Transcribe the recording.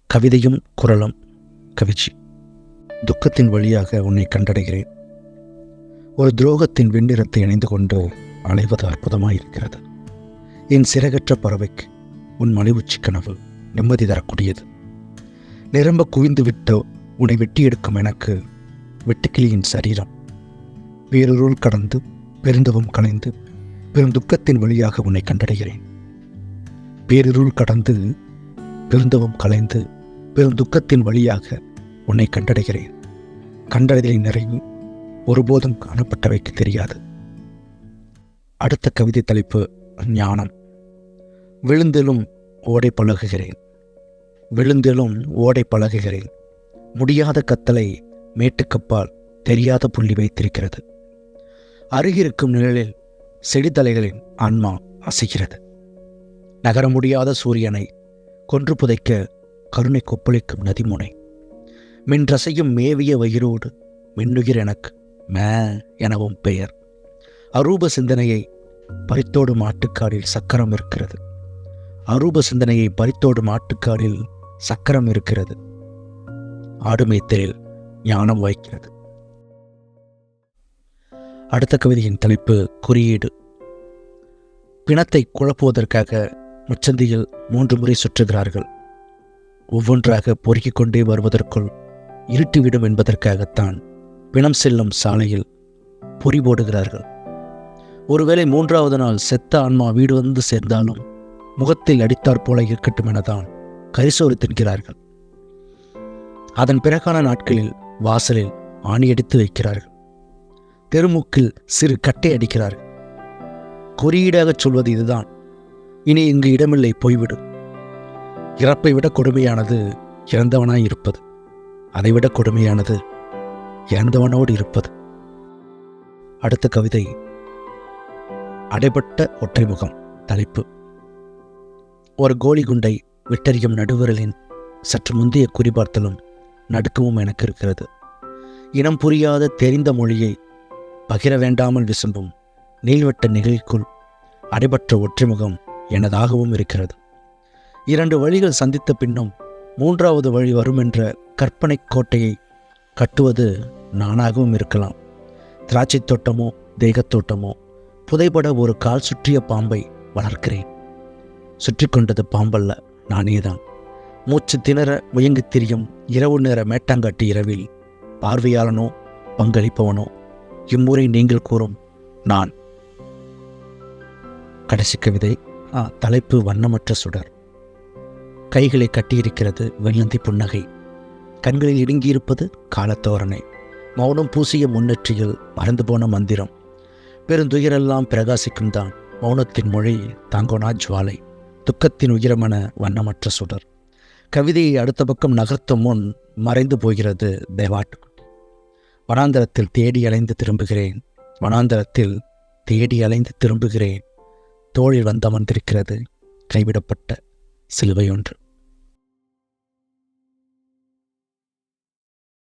கவிதையும் குரலும் கவிச்சி. துக்கத்தின் வழியாக உன்னை கண்டடைகிறேன். ஒரு துரோகத்தின் வெண்ணிறத்தை இணைந்து கொண்டு அலைவது அற்புதமாயிருக்கிறது. என் சிறகற்ற பறவைக்கு உன் மலிவுச்சி கனவு நிம்மதி தரக்கூடியது. நிரம்ப குவிந்து விட்ட உன்னை வெட்டி எடுக்கும் எனக்கு வெட்டுக்கிளியின் சரீரம் வேறொருள் கடந்து பெருந்தவம் கலைந்து பெரும் துக்கத்தின் வழியாக உன்னை கண்டடைகிறேன். பேரிருள் கடந்து பெருந்தவம் கலைந்து பெரும் துக்கத்தின் வழியாக உன்னை கண்டடைகிறேன். கண்டடைதலின் நிறைவு ஒருபோதும் காணப்பட்டவைக்கு தெரியாது. அடுத்த கவிதை தலைப்பு ஞானம். விழுந்திலும் ஓடை பழகுகிறேன். விழுந்திலும் ஓடை பழகுகிறேன். முடியாத கத்தலை மேட்டுக்கப்பால் தெரியாத புள்ளி வைத்திருக்கிறது. அருகிருக்கும் நிழலில் செடித்தலைகளின் ஆன்மா அசைகிறது. நகர முடியாத சூரியனை கொன்று புதைக்க கருணை கொப்பளிக்கும் நதிமுனை. மின்றசையும் மேவிய வயிறோடு மின்னுயிர் எனக்கு மே எனவும் பெயர். அரூப சிந்தனையை பறித்தோடு மாட்டுக்காடில் சக்கரம் இருக்கிறது. அரூப சிந்தனையை பறித்தோடு மாட்டுக்காடில் சக்கரம் இருக்கிறது. ஆடுமேத்தலில் ஞானம் வாய்க்கிறது. அடுத்த கவிதையின் தலைப்பு குறியீடு. பிணத்தை குழப்புவதற்காக முச்சந்தியில் 3 முறை சுற்றுகிறார்கள். ஒவ்வொன்றாக பொறுக்கிக் கொண்டே வருவதற்குள் இருட்டிவிடும் என்பதற்காகத்தான் பிணம் செல்லும் சாலையில் பொறி போடுகிறார்கள். ஒருவேளை 3வது நாள் செத்த ஆன்மா வீடு வந்து சேர்ந்தாலும் முகத்தில் அடித்தாற் போல இருக்கட்டும் எனதான் கரிசோறு தின்கிறார்கள். அதன் பிறகான நாட்களில் வாசலில் ஆணியடித்து வைக்கிறார்கள். தெருமுக்கில் சிறு கட்டை அடிக்கிறார்கள். குறியீடாகச் சொல்வது இதுதான்: இனி இங்கு இடமில்லை, போய்விடு. இறப்பை விட கொடுமையானது இறந்தவனாய் இருப்பது. அதைவிட கொடுமையானது இறந்தவனோடு இருப்பது. அடுத்த கவிதை அடைபட்ட ஒற்றைமுகம். தலைப்பு: ஒரு கோலி குண்டை விட்டறியும் நடுவிரலின் சற்று முந்தைய குறிபார்த்தலும் நடுக்கமும் எனக்கு இருக்கிறது. இனம் புரியாத தெரிந்த மொழியை பகிர வேண்டாமல் விசும்பும் நீள்வட்ட நிகழ்க்குள் அடைபட்ட ஒற்றைமுகம் எனதாகவும் இருக்கிறது. 2 வழிகள் சந்தித்த பின்னும் 3வது வழி வரும் என்ற கற்பனை கோட்டையை கட்டுவது நானாகவும் இருக்கலாம். திராட்சை தோட்டமோ தேகத்தோட்டமோ புதைபட ஒரு கால் சுற்றிய பாம்பை வளர்க்கிறேன். சுற்றி கொண்டது பாம்பல்ல, நானேதான். மூச்சு திணற முயங்கித் திரியும் இரவு நேர மேட்டாங்காட்டு இரவில் பார்வையாளனோ பங்களிப்பவனோ இம்முறை நீங்கள் கூறும் நான். கடைசி கவிதை தலைப்பு வண்ணமற்ற சுடர். கைகளை கட்டியிருக்கிறது வெள்ளந்தி புன்னகை. கண்களில் இடுங்கியிருப்பது காலத்தோரணை. மௌனம் பூசிய முன்னெற்றியில் மறந்து போன மந்திரம். பெருந்துயரெல்லாம் பிரகாசிக்கும் தான் மௌனத்தின் மொழி தாங்கோனா ஜுவாலை. துக்கத்தின் உயரமான வண்ணமற்ற சுடர். கவிதையை அடுத்த பக்கம் நகர்த்தும் முன் மறைந்து போகிறது தேவாட்டுக்குட்டி. வனாந்தரத்தில் தேடி அலைந்து திரும்புகிறேன். வனாந்தரத்தில் தேடி அலைந்து திரும்புகிறேன். தோளில் வந்தமர்ந்திருக்கிறது கைவிடப்பட்ட சிலுவை ஒன்று.